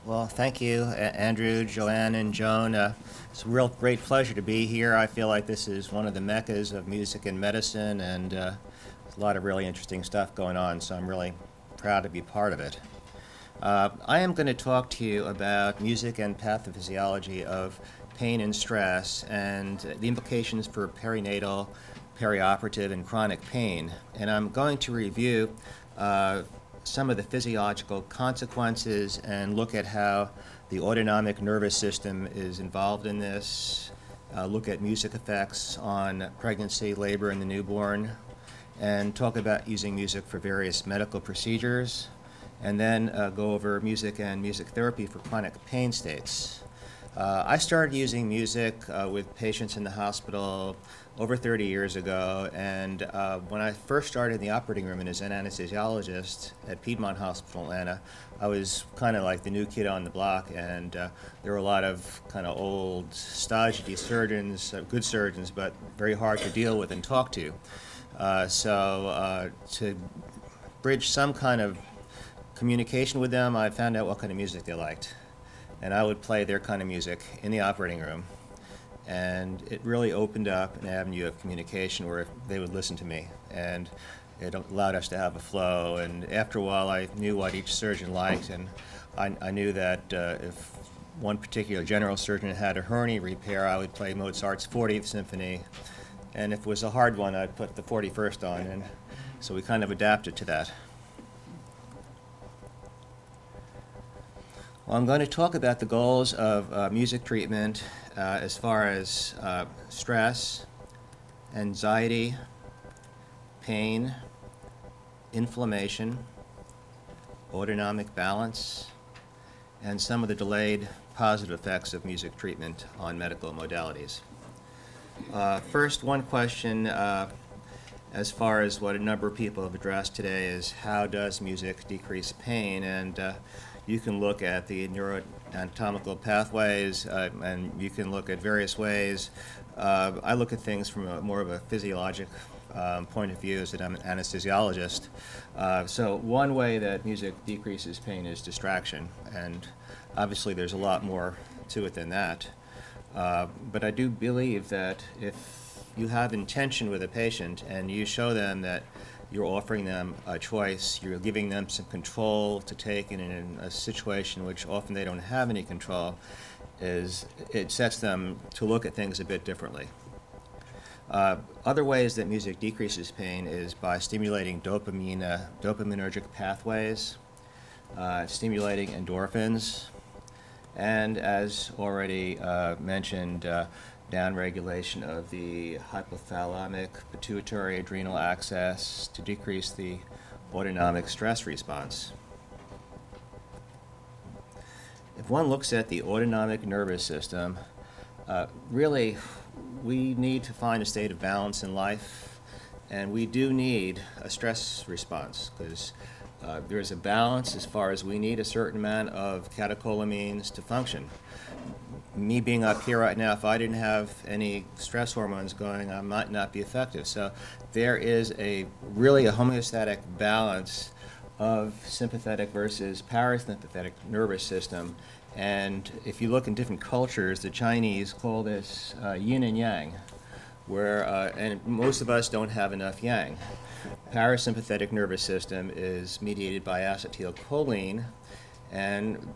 Well, thank you, Andrew, Joanne, and Joan. It's a real great pleasure to be here. I feel like this is one of the meccas of music and medicine, and there's a lot of really interesting stuff going on, so I'm really proud to be part of it. I am going to talk to you about music and pathophysiology of pain and stress and the implications for perinatal, perioperative, and chronic pain. And I'm going to review some of the physiological consequences and look at how the autonomic nervous system is involved in this, look at music effects on pregnancy, labor, and the newborn, and talk about using music for various medical procedures, and then go over music and music therapy for chronic pain states. I started using music with patients in the hospital over 30 years ago, and when I first started in the operating room and as an anesthesiologist at Piedmont Hospital in Atlanta, I was kind of like the new kid on the block, and there were a lot of kind of old stodgy surgeons, good surgeons, but very hard to deal with and talk to. So to bridge some kind of communication with them, I found out what kind of music they liked. And I would play their kind of music in the operating room. And it really opened up an avenue of communication where they would listen to me. And it allowed us to have a flow. And after a while, I knew what each surgeon liked. And I knew that if one particular general surgeon had a hernia repair, I would play Mozart's 40th Symphony. And if it was a hard one, I'd put the 41st on. And so we kind of adapted to that. Well, I'm going to talk about the goals of music treatment as far as stress, anxiety, pain, inflammation, autonomic balance, and some of the delayed positive effects of music treatment on medical modalities. First, one question as far as what a number of people have addressed today is how does music decrease pain? And you can look at the neuroanatomical pathways, and you can look at various ways. I look at things from more of a physiologic point of view as an anesthesiologist. So one way that music decreases pain is distraction, and obviously there's a lot more to it than that. But I do believe that if you have intention with a patient and you show them that you're offering them a choice, you're giving them some control to take in a situation which often they don't have any control, it sets them to look at things a bit differently. Other ways that music decreases pain is by stimulating dopaminergic pathways, stimulating endorphins, and as already mentioned, downregulation of the hypothalamic pituitary adrenal axis to decrease the autonomic stress response. If one looks at the autonomic nervous system, really we need to find a state of balance in life, and we do need a stress response because there's a balance as far as we need a certain amount of catecholamines to function. Me being up here right now, if I didn't have any stress hormones going, I might not be effective. So there is really a homeostatic balance of sympathetic versus parasympathetic nervous system. And if you look in different cultures, the Chinese call this yin and yang, where and most of us don't have enough yang. Parasympathetic nervous system is mediated by acetylcholine, and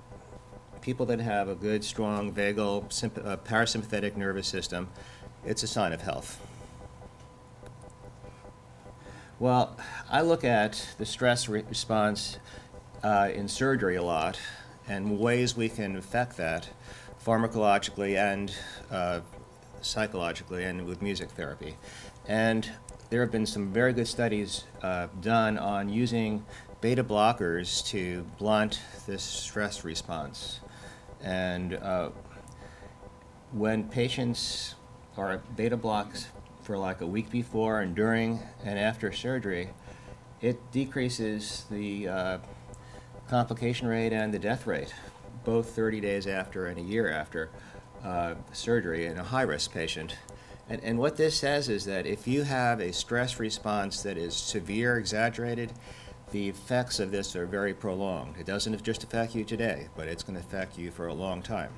people that have a good, strong, vagal, parasympathetic nervous system, it's a sign of health. Well, I look at the stress response in surgery a lot and ways we can affect that pharmacologically and psychologically and with music therapy. And there have been some very good studies done on using beta blockers to blunt this stress response. And when patients are beta blocks for like a week before and during and after surgery, it decreases the complication rate and the death rate, both 30 days after and a year after surgery in a high-risk patient. And what this says is that if you have a stress response that is severe, exaggerated, the effects of this are very prolonged. It doesn't just affect you today, but it's going to affect you for a long time.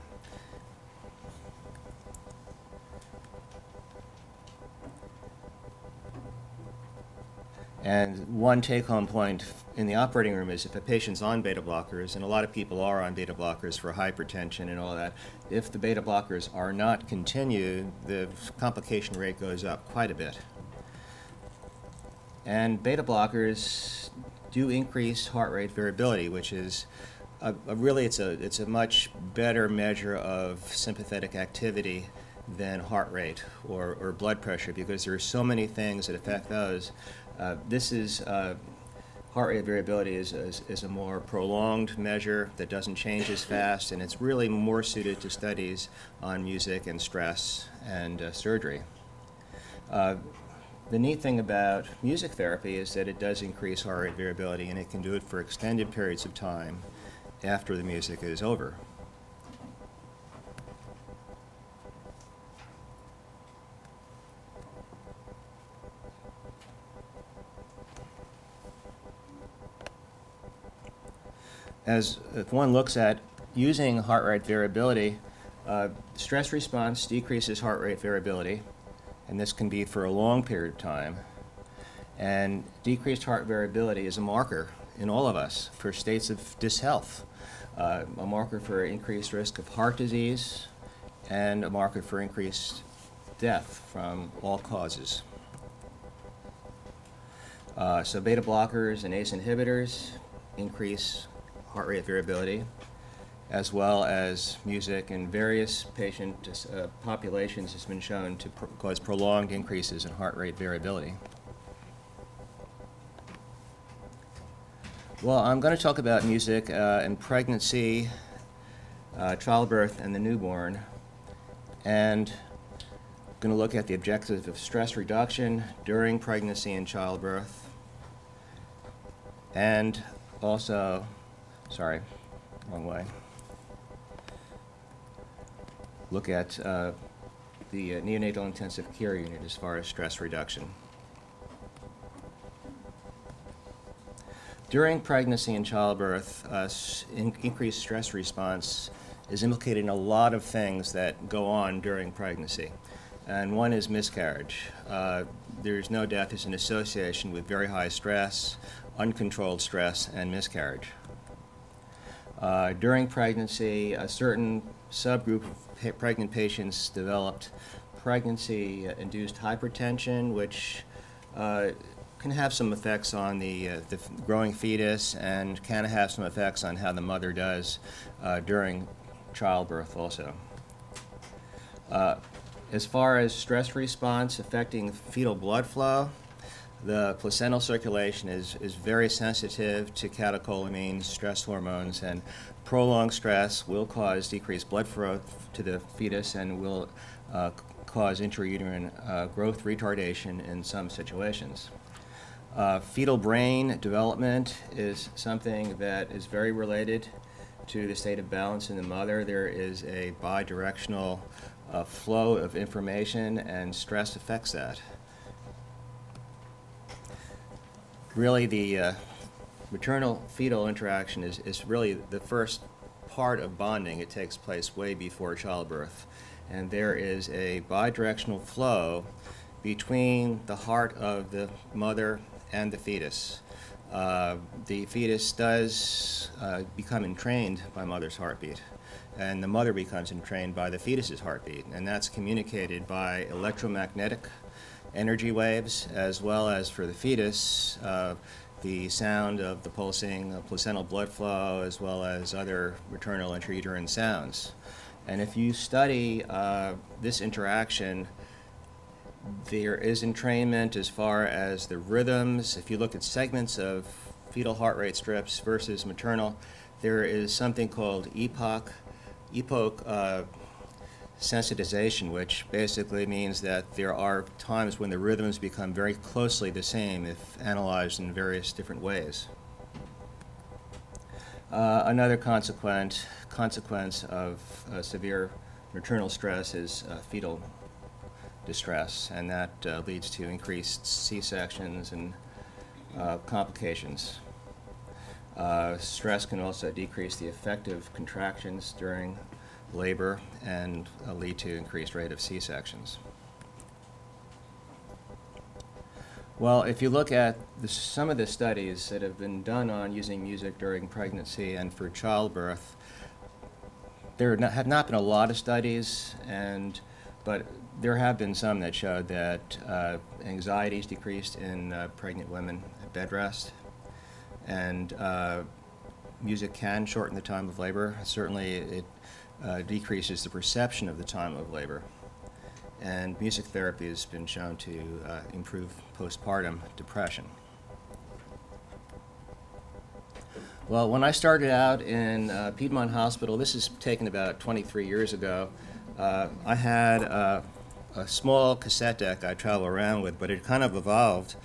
And one take-home point in the operating room is if a patient's on beta blockers, and a lot of people are on beta blockers for hypertension and all that, if the beta blockers are not continued, the complication rate goes up quite a bit. And beta blockers do increase heart rate variability, which is really it's a much better measure of sympathetic activity than heart rate or blood pressure, because there are so many things that affect those. Heart rate variability is a more prolonged measure that doesn't change as fast, and it's really more suited to studies on music and stress and surgery. The neat thing about music therapy is that it does increase heart rate variability, and it can do it for extended periods of time after the music is over. If one looks at using heart rate variability, stress response decreases heart rate variability, and this can be for a long period of time. And decreased heart variability is a marker in all of us for states of dyshealth, a marker for increased risk of heart disease, and a marker for increased death from all causes. So beta blockers and ACE inhibitors increase heart rate variability, as well as music in various patient populations has been shown to cause prolonged increases in heart rate variability. Well, I'm going to talk about music in pregnancy, childbirth, and the newborn, and I'm going to look at the objectives of stress reduction during pregnancy and childbirth, and also, sorry, wrong way, look at the neonatal intensive care unit as far as stress reduction. During pregnancy and childbirth, increased stress response is implicated in a lot of things that go on during pregnancy. And one is miscarriage. There's no doubt there's an association with very high stress, uncontrolled stress, and miscarriage. During pregnancy, a certain subgroup of pregnant patients developed pregnancy-induced hypertension, which can have some effects on the growing fetus and can have some effects on how the mother does during childbirth also. As far as stress response affecting fetal blood flow, the placental circulation is very sensitive to catecholamines, stress hormones, and prolonged stress will cause decreased blood flow to the fetus and will cause intrauterine growth retardation in some situations. Fetal brain development is something that is very related to the state of balance in the mother. There is a bidirectional flow of information, and stress affects that. Really, the maternal-fetal interaction is really the first part of bonding. It takes place way before childbirth. And there is a bidirectional flow between the heart of the mother and the fetus. The fetus does become entrained by mother's heartbeat, and the mother becomes entrained by the fetus's heartbeat, and that's communicated by electromagnetic energy waves, as well as for the fetus, the sound of the pulsing placental blood flow, as well as other maternal intrauterine sounds. And if you study this interaction, there is entrainment as far as the rhythms. If you look at segments of fetal heart rate strips versus maternal, there is something called epoch sensitization, which basically means that there are times when the rhythms become very closely the same if analyzed in various different ways. Another consequence of severe maternal stress is fetal distress, and that leads to increased C-sections and complications. Stress can also decrease the effective contractions during labor and lead to increased rate of C-sections. Well, if you look at some of the studies that have been done on using music during pregnancy and for childbirth, there have not been a lot of studies, but there have been some that showed that anxiety is decreased in pregnant women at bed rest, and music can shorten the time of labor. Certainly it decreases the perception of the time of labor. And music therapy has been shown to improve postpartum depression. Well, when I started out in Piedmont Hospital, this is taken about 23 years ago, I had a small cassette deck I travel around with, but it kind of evolved.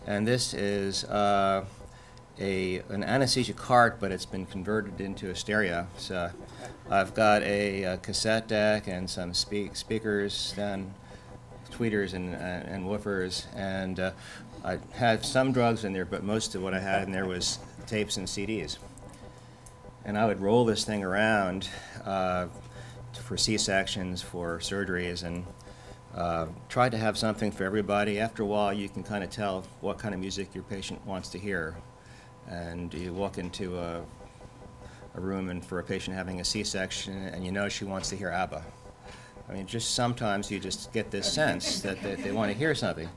And this is an anesthesia cart, but it's been converted into a stereo. So I've got a cassette deck and some speakers, then tweeters and woofers, and I had some drugs in there, but most of what I had in there was tapes and CDs. And I would roll this thing around for C-sections, for surgeries, and try to have something for everybody. After a while, you can kind of tell what kind of music your patient wants to hear. And you walk into a room and for a patient having a C-section, and you know she wants to hear ABBA. I mean, just sometimes you just get this sense that they want to hear something.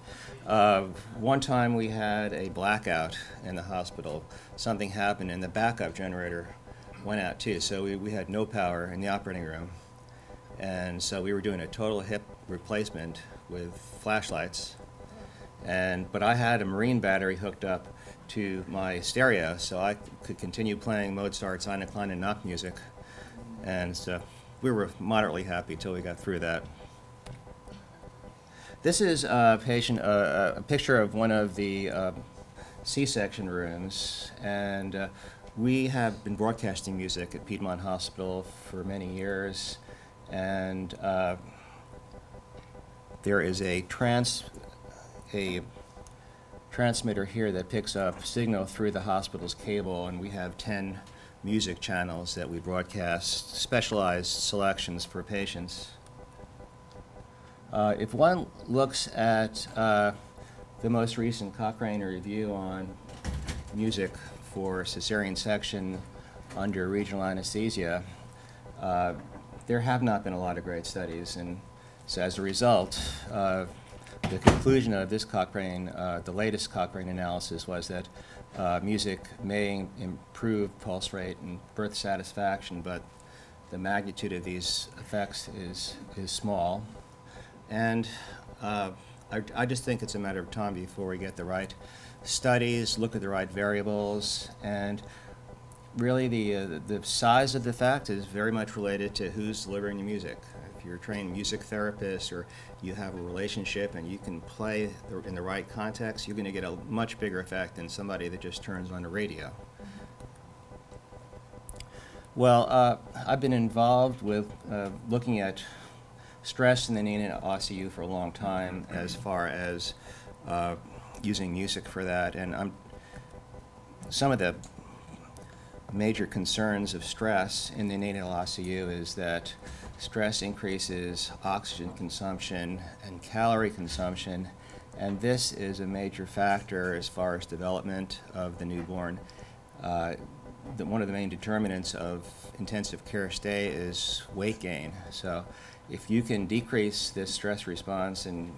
One time we had a blackout in the hospital. Something happened and the backup generator went out too, so we had no power in the operating room. And so we were doing a total hip replacement with flashlights. But I had a marine battery hooked up to my stereo, so I could continue playing Mozart, Sinne, Klein, and Nacht music. And so we were moderately happy till we got through that. This is a picture of one of the C-section rooms, and we have been broadcasting music at Piedmont Hospital for many years, and there is a transmitter here that picks up signal through the hospital's cable, and we have 10 music channels that we broadcast, specialized selections for patients. If one looks at the most recent Cochrane review on music for cesarean section under regional anesthesia, there have not been a lot of great studies, and so as a result, the conclusion of this Cochrane, the latest Cochrane analysis, was that music may improve pulse rate and birth satisfaction, but the magnitude of these effects is small. And I just think it's a matter of time before we get the right studies, look at the right variables, and really the size of the effect is very much related to who's delivering the music. If you're a trained music therapist or you have a relationship and you can play in the right context, you're going to get a much bigger effect than somebody that just turns on the radio. Well, I've been involved with looking at stress in the neonatal ICU for a long time as far as using music for that, and some of the major concerns of stress in the neonatal ICU is that stress increases oxygen consumption and calorie consumption, and this is a major factor as far as development of the newborn. One of the main determinants of intensive care stay is weight gain. So if you can decrease this stress response and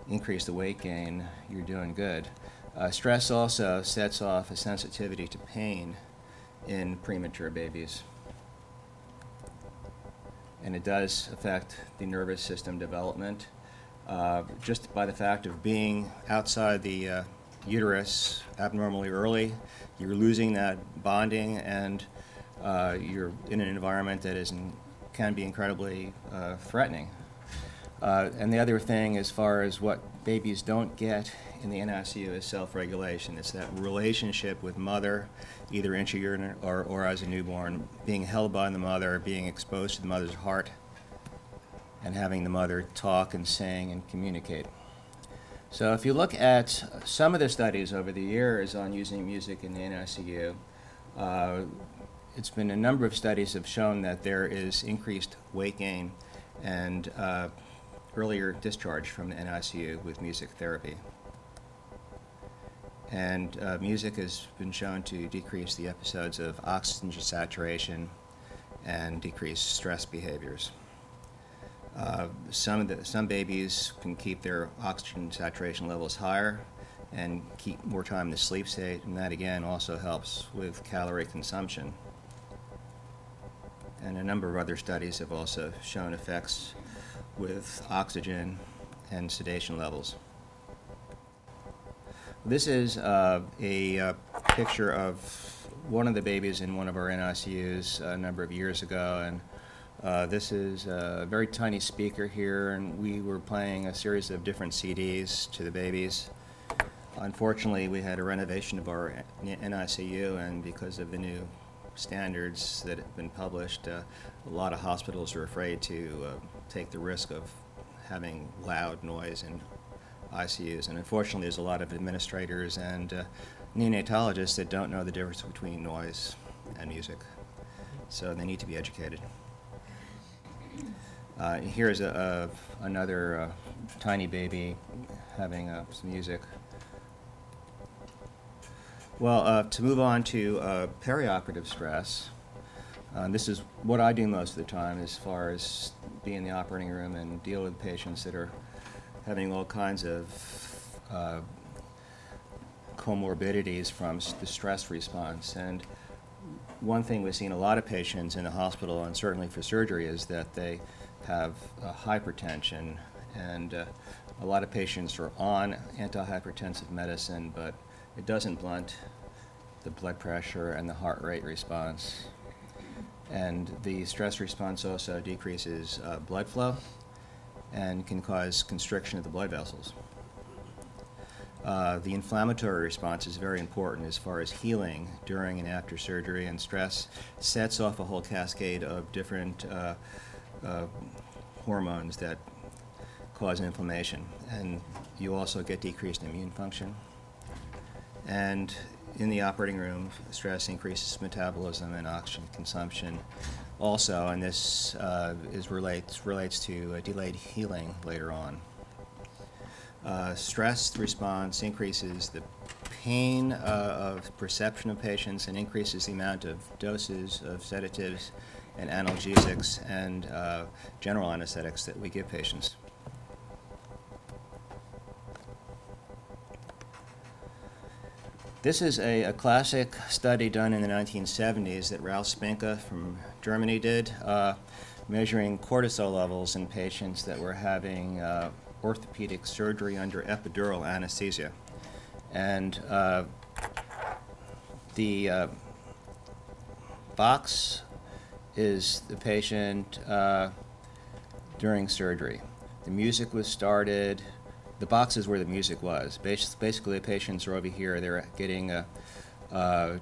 increase the weight gain, you're doing good. Stress also sets off a sensitivity to pain in premature babies. And it does affect the nervous system development. Just by the fact of being outside the uterus abnormally early, you're losing that bonding, and you're in an environment that can be incredibly threatening. And the other thing, as far as what babies don't get in the NICU, is self-regulation. It's that relationship with mother, either intrauterine or as a newborn, being held by the mother, being exposed to the mother's heart, and having the mother talk and sing and communicate. So if you look at some of the studies over the years on using music in the NICU, It's been a number of studies have shown that there is increased weight gain and earlier discharge from the NICU with music therapy. And music has been shown to decrease the episodes of oxygen saturation and decrease stress behaviors. Some babies can keep their oxygen saturation levels higher and keep more time in the sleep state, and that again also helps with calorie consumption. And a number of other studies have also shown effects with oxygen and sedation levels. This is a picture of one of the babies in one of our NICUs a number of years ago, and this is a very tiny speaker here, and we were playing a series of different CDs to the babies. Unfortunately, we had a renovation of our NICU, and because of the new standards that have been published, a lot of hospitals are afraid to take the risk of having loud noise in ICUs. And unfortunately, there's a lot of administrators and neonatologists that don't know the difference between noise and music. So they need to be educated. Here's another tiny baby having some music. Well, to move on to perioperative stress, this is what I do most of the time as far as be in the operating room and deal with patients that are having all kinds of comorbidities from the stress response. And one thing we've seen a lot of patients in the hospital, and certainly for surgery, is that they have hypertension, and a lot of patients are on antihypertensive medicine, but it doesn't blunt the blood pressure and the heart rate response. And the stress response also decreases blood flow and can cause constriction of the blood vessels. The inflammatory response is very important as far as healing during and after surgery, and stress sets off a whole cascade of different hormones that cause inflammation. And you also get decreased immune function. And in the operating room, stress increases metabolism and oxygen consumption also, and this relates to delayed healing later on. Stress response increases the pain of perception of patients and increases the amount of doses of sedatives and analgesics and general anesthetics that we give patients. This is a classic study done in the 1970s that Ralph Spinka from Germany did, measuring cortisol levels in patients that were having orthopedic surgery under epidural anesthesia. And the box is the patient during surgery. The music was started. The box is where the music was. Basically, the patients are over here. They're getting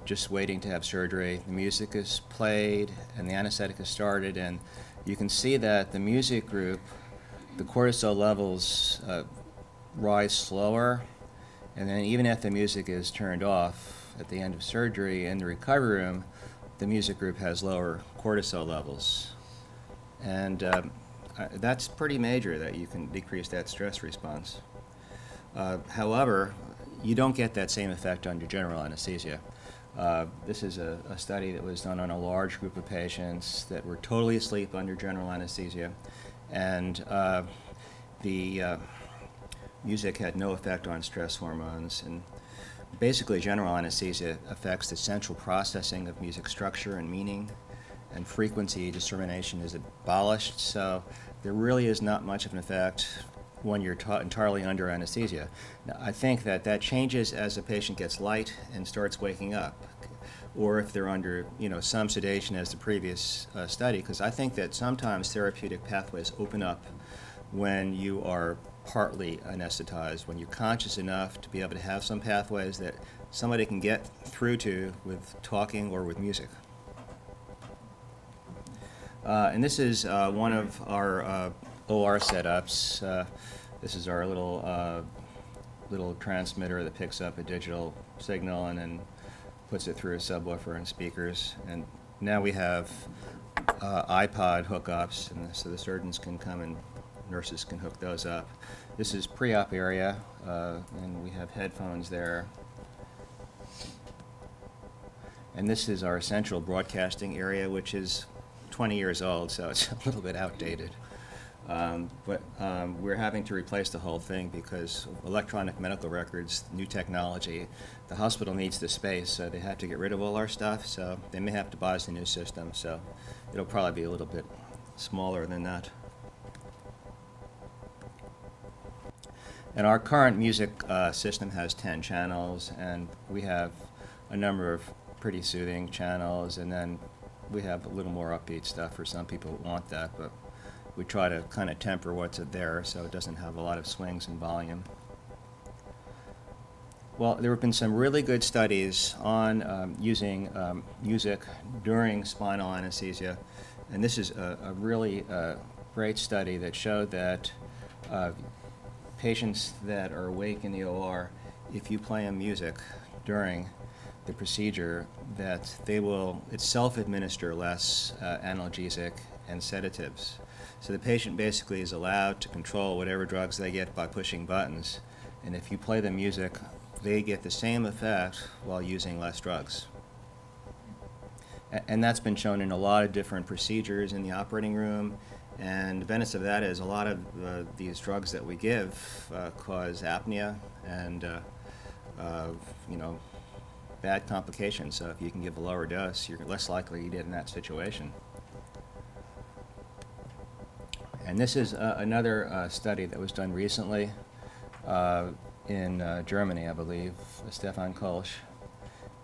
just waiting to have surgery. The music is played, and the anesthetic is started, and you can see that the music group, the cortisol levels rise slower, and then even if the music is turned off at the end of surgery in the recovery room, the music group has lower cortisol levels. And that's pretty major that you can decrease that stress response. However, you don't get that same effect under general anesthesia. This is a study that was done on a large group of patients that were totally asleep under general anesthesia, and the music had no effect on stress hormones. And basically, general anesthesia affects the central processing of music structure and meaning, and frequency discrimination is abolished, so there really is not much of an effect when you're entirely under anesthesia. Now, I think that changes as a patient gets light and starts waking up, or if they're under some sedation as the previous study, because I think that sometimes therapeutic pathways open up when you are partly anesthetized, when you're conscious enough to be able to have some pathways that somebody can get through to with talking or with music. And this is one of our OR setups. This is our little transmitter that picks up a digital signal and then puts it through a subwoofer and speakers. And now we have iPod hookups, and so the surgeons can come and nurses can hook those up. This is pre-op area, and we have headphones there. And this is our central broadcasting area, which is 20 years old, so it's a little bit outdated. But we're having to replace the whole thing because of electronic medical records, new technology. The hospital needs the space, so they have to get rid of all our stuff, so they may have to buy us a new system, so it'll probably be a little bit smaller than that. And our current music system has 10 channels, and we have a number of pretty soothing channels, and then we have a little more upbeat stuff for some people who want that, but we try to kind of temper what's there so it doesn't have a lot of swings in volume. Well, there have been some really good studies on using music during spinal anesthesia, and this is a really great study that showed that patients that are awake in the OR, if you play them music during the procedure, that they will self-administer less analgesic and sedatives. So the patient basically is allowed to control whatever drugs they get by pushing buttons, and if you play the music, they get the same effect while using less drugs. And that's been shown in a lot of different procedures in the operating room, and the benefit of that is a lot of these drugs that we give cause apnea and you know, bad complications. So if you can give a lower dose, you're less likely to get in that situation. And this is another study that was done recently in Germany, I believe, Stefan Kolsch.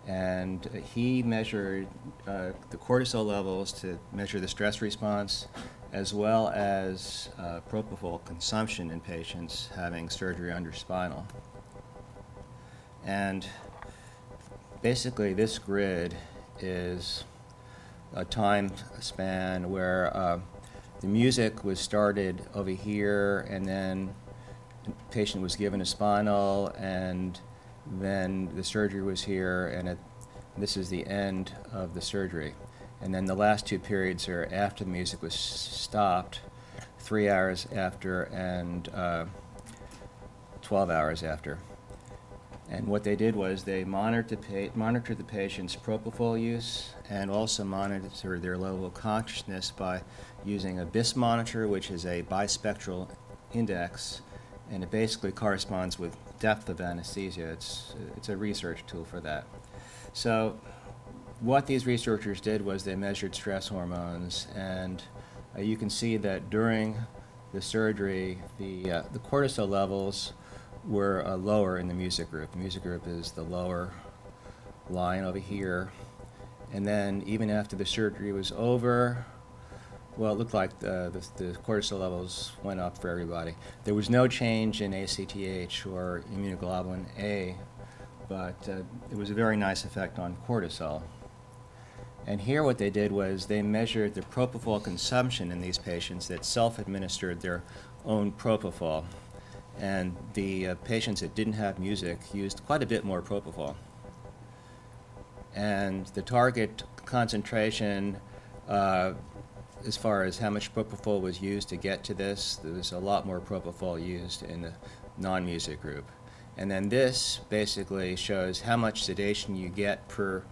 And he measured the cortisol levels to measure the stress response, as well as propofol consumption in patients having surgery under spinal. And basically this grid is a time span where the music was started over here, and then the patient was given a spinal, and then the surgery was here, and this is the end of the surgery. And then the last two periods are after the music was stopped, 3 hours after and 12 hours after. And what they did was they monitored the patient's propofol use and also monitored their level of consciousness by using a BIS monitor, which is a bispectral index, and it basically corresponds with depth of anesthesia. It's a research tool for that. So what these researchers did was they measured stress hormones, and you can see that during the surgery, the cortisol levels were lower in the music group. The music group is the lower line over here. And then even after the surgery was over, well, it looked like the cortisol levels went up for everybody. There was no change in ACTH or immunoglobulin A, but it was a very nice effect on cortisol. And here what they did was they measured the propofol consumption in these patients that self-administered their own propofol. And the patients that didn't have music used quite a bit more propofol. And the target concentration, as far as how much propofol was used to get to this, there was a lot more propofol used in the non-music group. And then this basically shows how much sedation you get per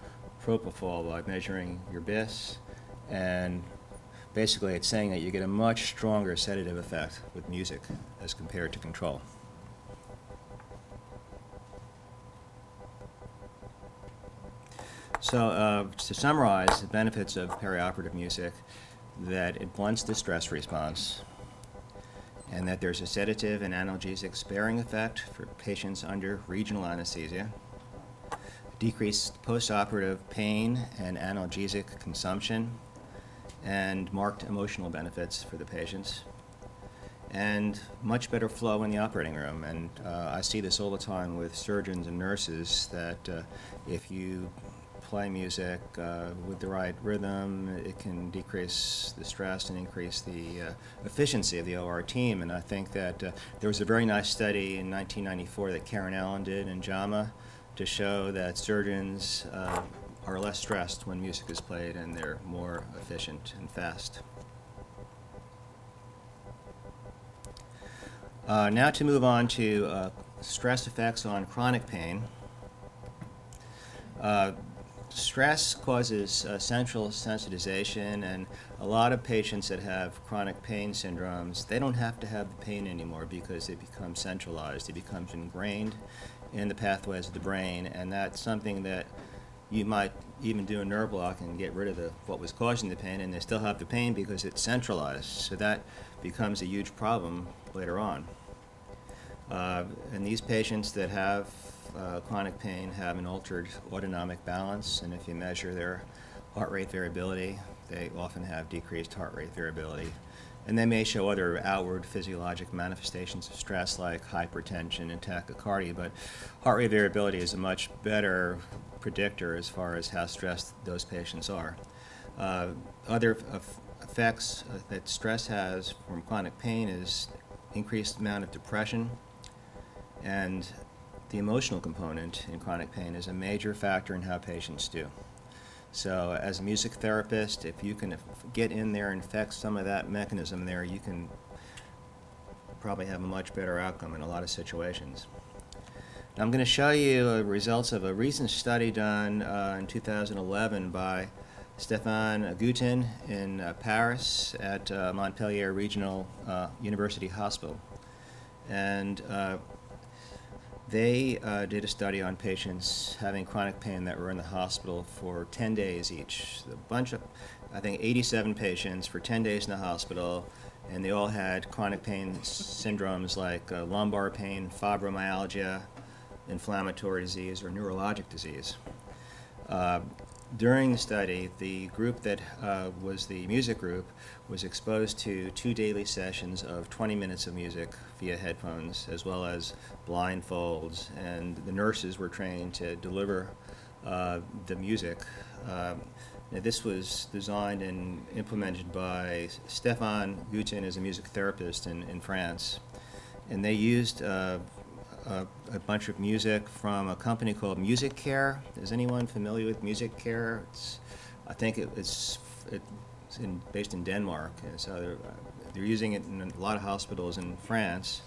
propofol by measuring your BIS, and basically it's saying that you get a much stronger sedative effect with music as compared to control. So to summarize the benefits of perioperative music, that it blunts the stress response, and that there's a sedative and analgesic sparing effect for patients under regional anesthesia, decreased postoperative pain and analgesic consumption, and marked emotional benefits for the patients, and much better flow in the operating room. And I see this all the time with surgeons and nurses, that if you play music with the right rhythm, it can decrease the stress and increase the efficiency of the OR team. And I think that there was a very nice study in 1994 that Karen Allen did in JAMA to show that surgeons are less stressed when music is played and they're more efficient and fast. Now to move on to stress effects on chronic pain. Stress causes central sensitization, and a lot of patients that have chronic pain syndromes, they don't have to have the pain anymore because it becomes centralized. It becomes ingrained in the pathways of the brain, and that's something that you might even do a nerve block and get rid of what was causing the pain, and they still have the pain because it's centralized. So that becomes a huge problem later on. And these patients that have chronic pain have an altered autonomic balance, and if you measure their heart rate variability, they often have decreased heart rate variability. And they may show other outward physiologic manifestations of stress like hypertension and tachycardia, but heart rate variability is a much better predictor as far as how stressed those patients are. Other effects that stress has from chronic pain is increased amount of depression, and the emotional component in chronic pain is a major factor in how patients do. So as a music therapist, if you can get in there and affect some of that mechanism there, you can probably have a much better outcome in a lot of situations. Now I'm going to show you results of a recent study done in 2011 by Stéphane Goutin in Paris at Montpellier Regional University Hospital. And they did a study on patients having chronic pain that were in the hospital for 10 days each. A bunch of, I think, 87 patients for 10 days in the hospital, and they all had chronic pain syndromes like lumbar pain, fibromyalgia, inflammatory disease, or neurologic disease. During the study, the group that was the music group was exposed to 2 daily sessions of 20 minutes of music via headphones, as well as blindfolds, and the nurses were trained to deliver the music. Now, this was designed and implemented by Stéphane Goutin as a music therapist in France, and they used a bunch of music from a company called Music Care. Is anyone familiar with Music Care? I think it's based in Denmark, and so they're using it in a lot of hospitals in France.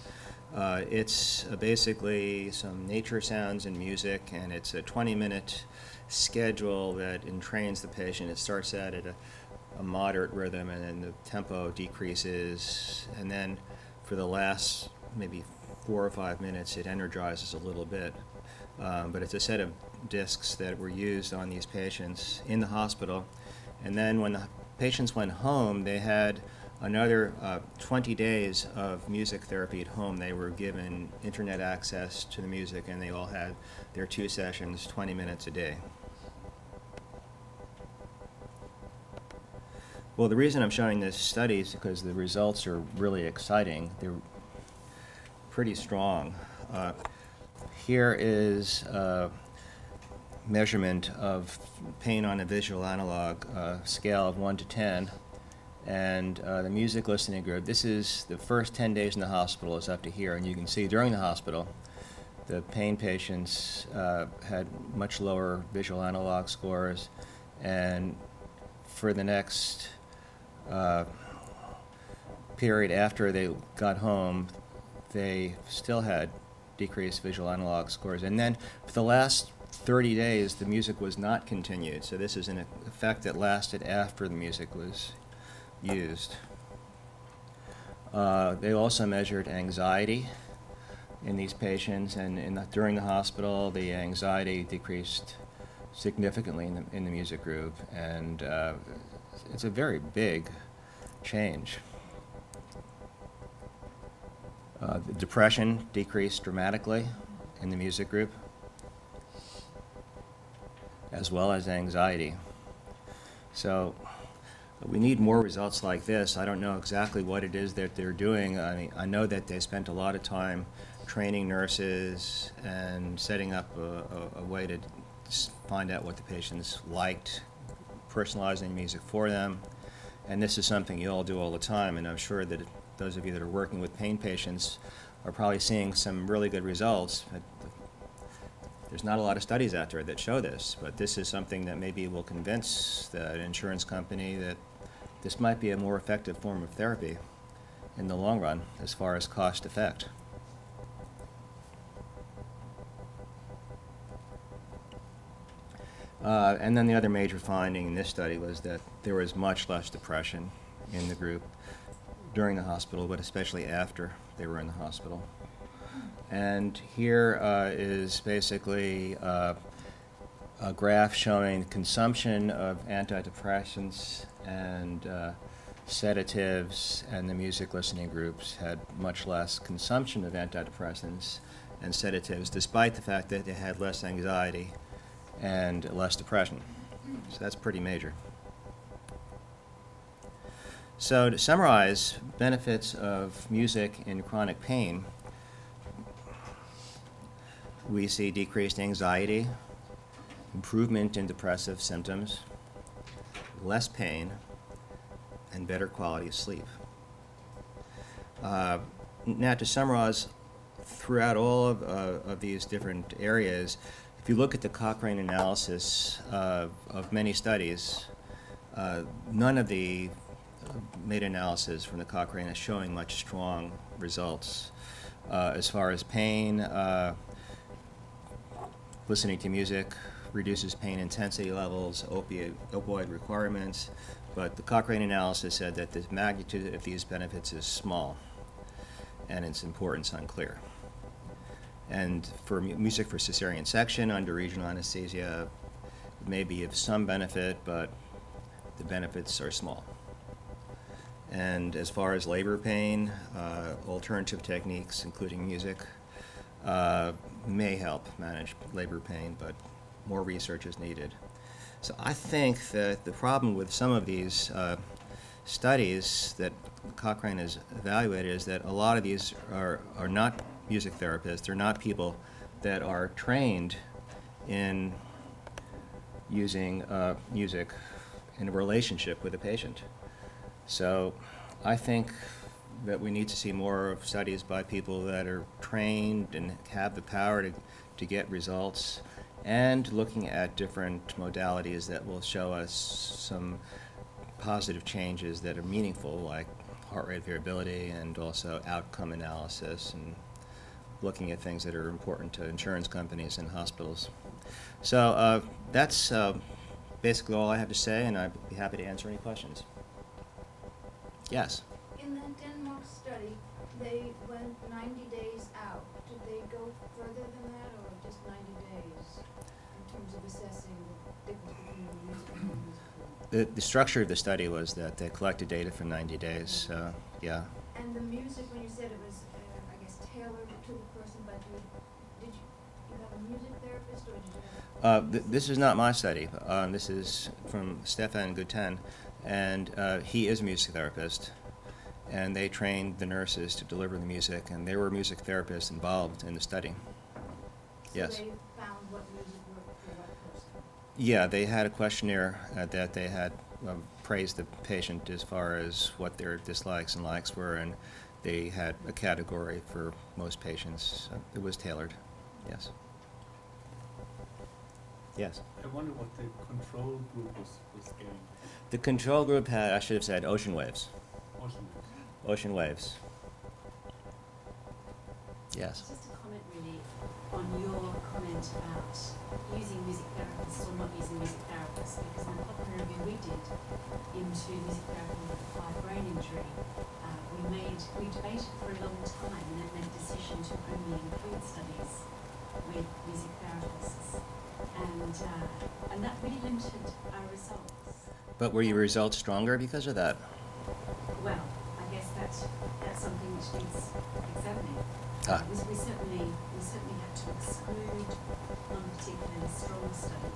It's basically some nature sounds and music, and it's a 20-minute schedule that entrains the patient. It starts out at a moderate rhythm, and then the tempo decreases, and then for the last maybe 4 or 5 minutes, it energizes a little bit. But it's a set of discs that were used on these patients in the hospital. And then when the patients went home, they had another 20 days of music therapy at home. They were given internet access to the music, and they all had their 2 sessions, 20 minutes a day. Well, the reason I'm showing this study is because the results are really exciting. They're pretty strong. Here is a measurement of pain on a visual analog scale of 1 to 10, and the music listening group. This is the first 10 days in the hospital is up to here, and you can see during the hospital the pain patients had much lower visual analog scores, and for the next period after they got home, they still had decreased visual analog scores. And then for the last 30 days, the music was not continued. So this is an effect that lasted after the music was used. They also measured anxiety in these patients, and during the hospital, the anxiety decreased significantly in the music group, and it's a very big change. The depression decreased dramatically in the music group, as well as anxiety. So we need more results like this. I don't know exactly what it is that they're doing. I mean, I know that they spent a lot of time training nurses and setting up a way to find out what the patients liked, personalizing music for them. And this is something you all do all the time, and I'm sure that those of you that are working with pain patients are probably seeing some really good results. There's not a lot of studies out there that show this, but this is something that maybe will convince the insurance company that this might be a more effective form of therapy in the long run as far as cost effect. And then the other major finding in this study was that there was much less depression in the group during the hospital, but especially after they were in the hospital. And here is basically a graph showing consumption of antidepressants and sedatives, and the music listening groups had much less consumption of antidepressants and sedatives, despite the fact that they had less anxiety and less depression. So that's pretty major. So to summarize, benefits of music in chronic pain, we see decreased anxiety, improvement in depressive symptoms, less pain, and better quality of sleep. Now to summarize, throughout all of these different areas, if you look at the Cochrane analysis of many studies, none of the meta-analysis from the Cochrane is showing much strong results. As far as pain, listening to music reduces pain intensity levels, opioid requirements, but the Cochrane analysis said that the magnitude of these benefits is small and its importance unclear. And for music for cesarean section under regional anesthesia, it may be of some benefit, but the benefits are small. And as far as labor pain, alternative techniques, including music, may help manage labor pain, but more research is needed. So I think that the problem with some of these studies that Cochrane has evaluated is that a lot of these are not music therapists. They're not people that are trained in using music in a relationship with a patient. So I think that we need to see more of studies by people that are trained and have the power to get results, and looking at different modalities that will show us some positive changes that are meaningful, like heart rate variability and also outcome analysis, and looking at things that are important to insurance companies and hospitals. So that's basically all I have to say, and I'd be happy to answer any questions. Yes? In the Denmark study, they went 90 days out. Did they go further than that, or just 90 days in terms of assessing the difference between the music and the music? The structure of the study was that they collected data for 90 days, yeah. And the music, when you said it was, I guess, tailored to the person, but did you have a music therapist, or did you have... This is not my study. This is from Stefan Guten, and he is a music therapist, and they trained the nurses to deliver the music, and there were music therapists involved in the study. So yes. They found what music worked for what person? Yeah, they had a questionnaire that they had praised the patient as far as what their dislikes and likes were, and they had a category for most patients. It was tailored, yes. Yes? I wonder what the control group was getting. The control group had, I should have said, ocean waves. Ocean waves. Ocean waves. Yes. Just a comment really on your comment about using music therapists or not using music therapists, because in the Cochrane review we did into music therapy with acquired brain injury, we debated for a long time and then made a decision to only include studies with music therapists, and that really limited our results. But were your results stronger because of that? Well, I guess that's something which needs examining. Ah. We certainly had to exclude one particularly strong study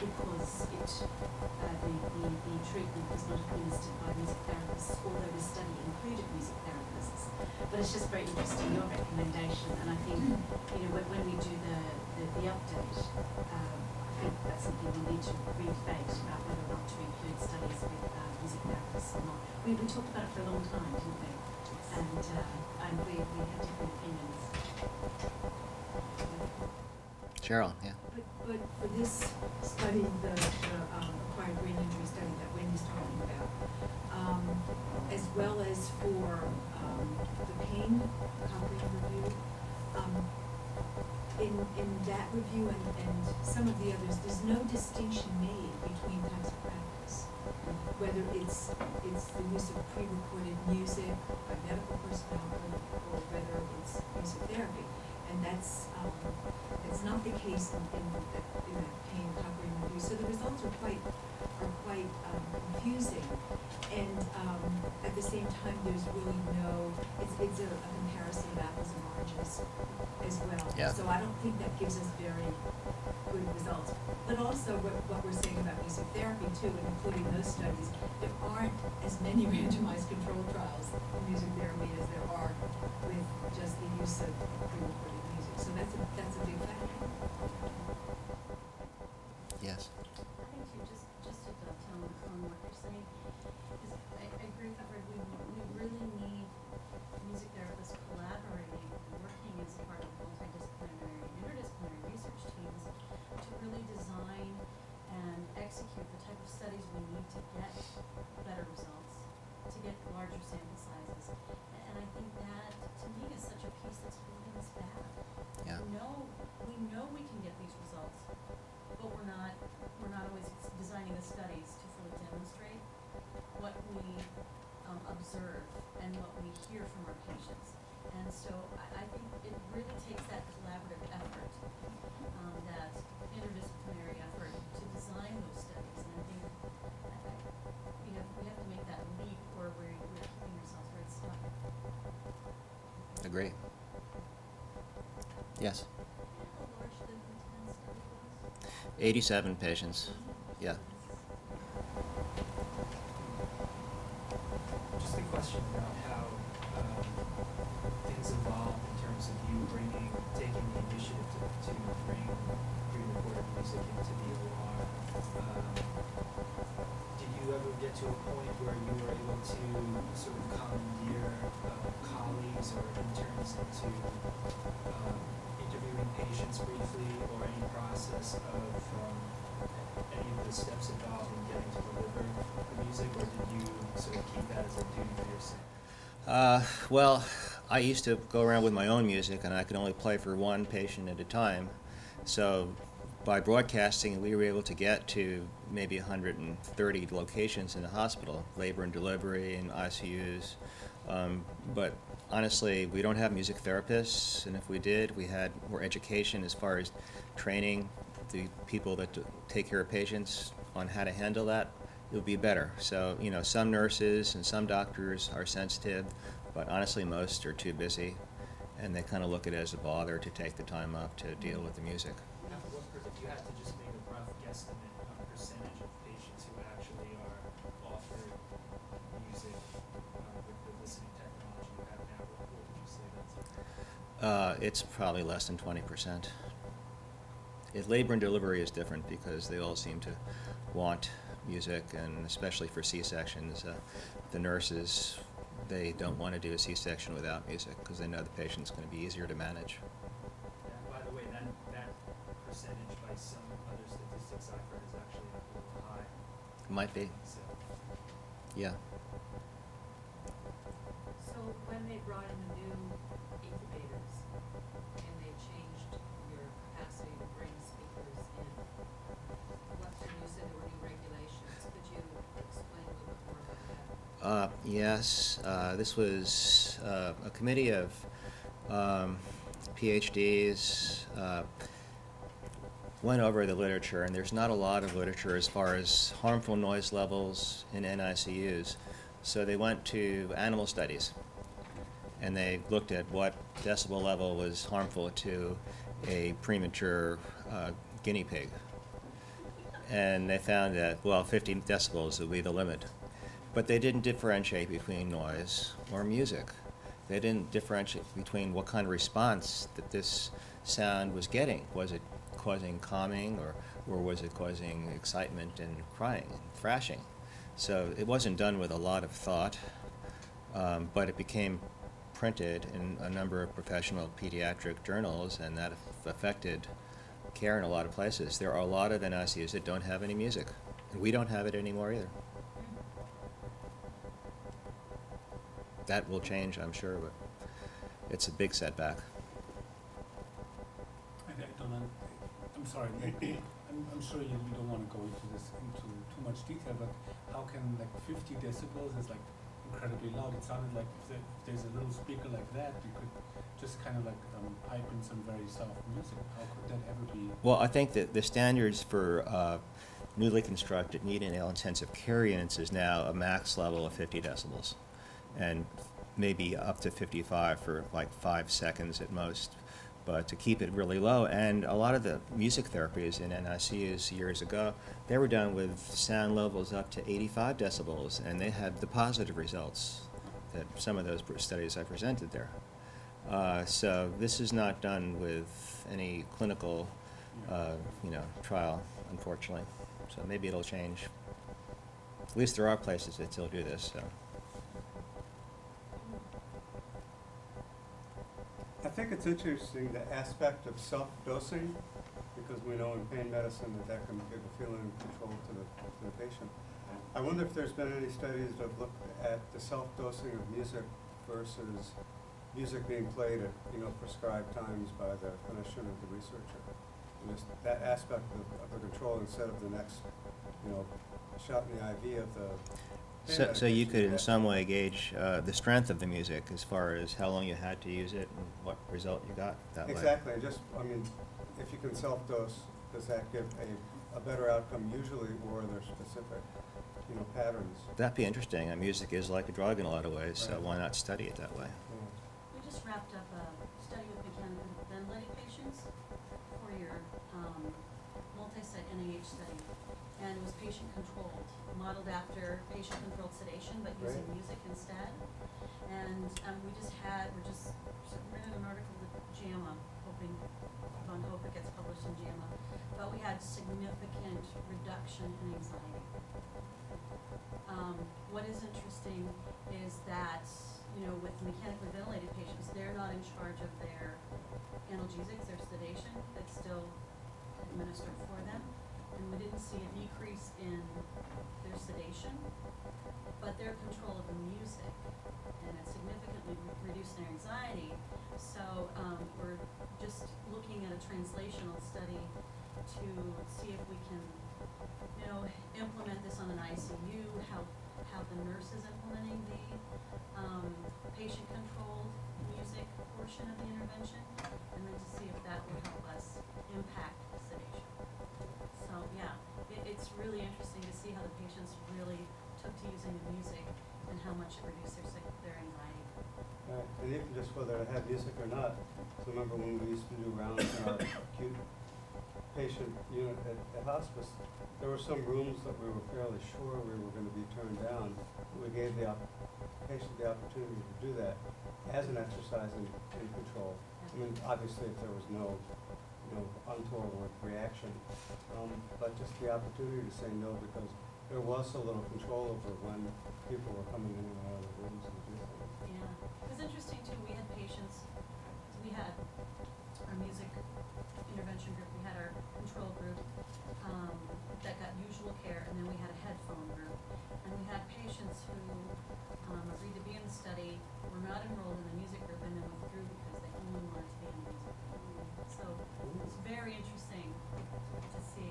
because the treatment was not administered by music therapists, although the study included music therapists. But it's just very interesting, your recommendation, and I think when we do the update, I think that's something we need to re-debate about whether or not to include studies with music therapists or not. We talked about it for a long time, didn't we? And we had different opinions. Cheryl, yeah. But for this study, the acquired brain injury study that Wendy's talking about, as well as for the pain cognitive review, in that review and some of the others, there's no distinction made between types of practice. Whether it's the use of pre-recorded music by medical personnel or whether it's music therapy. And that's not the case in that pain cognitive review. So the results are quite confusing. And at the same time, there's really no, it's a comparison of apples and oranges as well. Yeah. So I don't think that gives us very good results. But also what we're saying about music therapy too, and including those studies, there aren't as many randomized control trials in music therapy as there are with just the use of pre-recorded music. So that's a big factor. Yes. I think too, just to dovetail on what you're saying, is I agree with Fred, we really need music therapists collaborating and working as part of multidisciplinary and interdisciplinary research teams to really design and execute the type of studies we need to get better results, to get larger sample sizes. And I think that, to me, is such a piece that's holding us back. Yeah. We know we can get these results, but we're not always designing the studies to fully demonstrate what we observe and what we hear from our patients. And so I think it really takes that collaborative effort, that interdisciplinary effort to design those studies. And I think we have to make that leap, or we're keeping ourselves very stuck. Agree. Yes. How large the intense study was? 87 patients. Yeah. Just a question about how things evolve in terms of you taking the initiative to bring pre-recorded music into the OR. Did you ever get to a point where you were able to sort of commandeer colleagues or interns into interviewing patients briefly, or any process of any of the steps involved in getting to deliver the music, or did you sort of keep that as a duty for yourself? Well, I used to go around with my own music, and I could only play for one patient at a time. So by broadcasting, we were able to get to maybe 130 locations in the hospital, labor and delivery and ICUs. But honestly, we don't have music therapists, and if we did, we had more education as far as training the people that take care of patients on how to handle that. It would be better. So, some nurses and some doctors are sensitive, but honestly, most are too busy, and they kind of look at it as a bother to take the time up to deal with the music. If you had to just make a rough guesstimate on percentage of patients who actually are offered music with the listening technology you have now, what would you say that's? It's probably less than 20%. Labor and delivery is different because they all seem to want music, and especially for C-sections, the nurses, they don't want to do a C-section without music because they know the patient's going to be easier to manage. Yeah, by the way, that percentage by some other statistics I've heard is actually a little high. Might be. So, Yeah. So when they brought in the new incubators and they changed your capacity to bring speakers in, you said there were new regulations. Could you explain a little bit more about that? Yes. This was a committee of PhDs went over the literature, and there's not a lot of literature as far as harmful noise levels in NICUs. So they went to animal studies, and they looked at what decibel level was harmful to a premature guinea pig. And they found that, 50 decibels would be the limit. But they didn't differentiate between noise or music. They didn't differentiate between what kind of response that this sound was getting. Was it causing calming, or was it causing excitement and crying and thrashing? So it wasn't done with a lot of thought, but it became printed in a number of professional pediatric journals, and that affected care in a lot of places. There are a lot of NICUs that don't have any music, and we don't have it anymore either. That will change, I'm sure, but it's a big setback. I don't know. I'm sorry. I'm sure you don't want to go into too much detail, but how can like 50 decibels is like incredibly loud? It sounded like if there's a little speaker like that, you could just kind of like pipe in some very soft music. How could that ever be? Well, I think that the standards for newly constructed need and intensive care units is now a max level of 50 decibels, and maybe up to 55 for like 5 seconds at most. But to keep it really low, and a lot of the music therapies in NICUs years ago, they were done with sound levels up to 85 decibels, and they had the positive results that some of those studies I presented there. So this is not done with any clinical, trial, unfortunately. So maybe it'll change. At least there are places that still do this. So. I think it's interesting, the aspect of self-dosing, because we know in pain medicine that can give a feeling of control to the patient. I wonder if there's been any studies that have looked at the self-dosing of music versus music being played at prescribed times by the clinician or the researcher. And just that aspect of the control instead of the next shot in the IV of the So you could in some way gauge the strength of the music as far as how long you had to use it and what result you got that way. Exactly. If you can self-dose, does that give a better outcome usually, or are there specific, patterns? That'd be interesting. Music is like a drug in a lot of ways, so Right. why not study it that way? We just wrapped up a study with mechanical ventilated patients for your multi-site NIH study, and it was patient-controlled, modeled after patient-controlled sedation, but using Right. music instead. And we're just submitted an article to JAMA, hope it gets published in JAMA, but we had significant reduction in anxiety. What is interesting is that, with mechanically ventilated patients, they're not in charge of their analgesics, their sedation, that's still administered for them. And we didn't see a decrease in their sedation, but their control of the music, and it significantly reduced their anxiety. So we're just looking at a translational study to see if we can, implement this on an ICU, how the nurse is implementing the patient-controlled music portion of the intervention, and then to see if that will help us impact sedation. So yeah, it's really interesting to see how the patients really took to using the music and how much it reduced their anxiety. Right. And even just whether it had music or not, so remember when we used to do rounds in our acute patient unit at hospice, there were some rooms that we were fairly sure we were going to be turned down. We gave the patient the opportunity to do that as an exercise in control. Obviously if there was no untoward reaction, but just the opportunity to say no, because there was a little control over when people were coming in and out of the rooms and do things. Yeah, it was interesting too, we had patients, we had our music intervention group, we had our control group that got usual care, and then we had a headphone group. And we had patients who agreed to be in the study, were not enrolled in the music group, and then withdrew because they only wanted to be in the music group. So it's very interesting to see,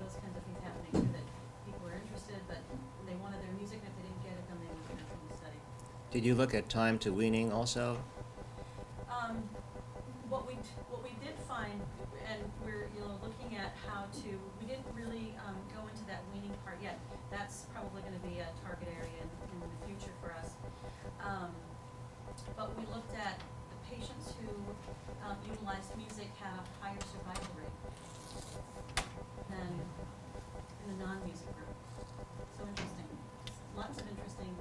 those kinds of things happening too, that people were interested, but they wanted their music, and if they didn't get it, then they would cancel the study. Did you look at time to weaning also? What we did find, and we're looking at how to, we didn't really go into that weaning part yet. That's probably going to be a target area in the future for us. But we looked at the patients who utilized music have higher survival rate than in the non-music group. So interesting. Lots of interesting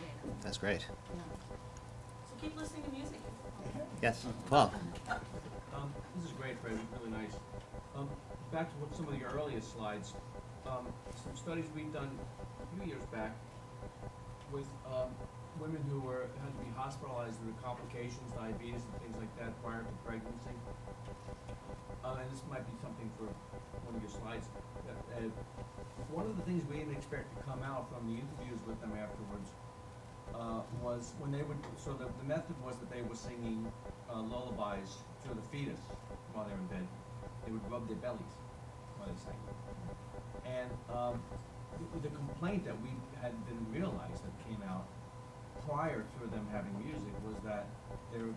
data. That's great. Yeah. So keep listening to music. Yes. Paul. This is great, Fred, really nice. Back to some of your earlier slides, some studies we've done a few years back with women who had to be hospitalized due to complications, diabetes, and things like that prior to pregnancy. And this might be something for one of your slides. One of the things we didn't expect to come out from the interviews with them afterwards was when they would, so the method was that they were singing lullabies to the fetus while they were in bed. They would rub their bellies while they sang. And the complaint that we didn't realize that came out prior to them having music was that the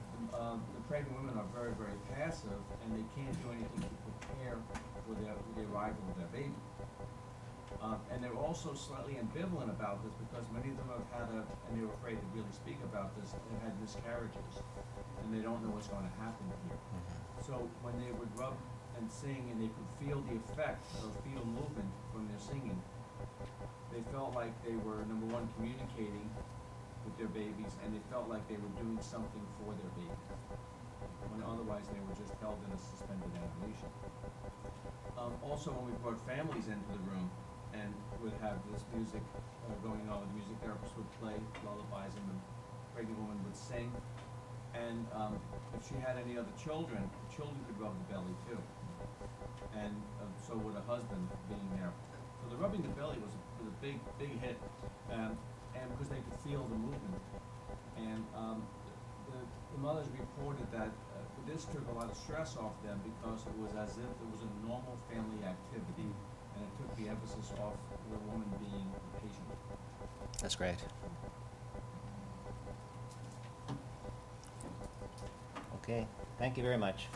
pregnant women are very, very passive, and they can't do anything to prepare for the arrival of their baby. And they're also slightly ambivalent about this because many of them have had and they're afraid to really speak about this, they've had miscarriages, and they don't know what's going to happen here. So when they would rub and sing and they could feel the effect of fetal movement from their singing, they felt like they were, number one, communicating with their babies, and they felt like they were doing something for their babies, when otherwise they were just held in a suspended animation. Also, when we brought families into the room and would have this music going on, the music therapist would play lullabies and the pregnant woman would sing, and if she had any other children, the children could rub the belly too, and so would a husband being there. So the rubbing the belly was a big hit, and because they could feel the movement. And the mothers reported that this took a lot of stress off them because it was as if it was a normal family activity, and it took the emphasis off the woman being the patient. That's great. Okay, thank you very much.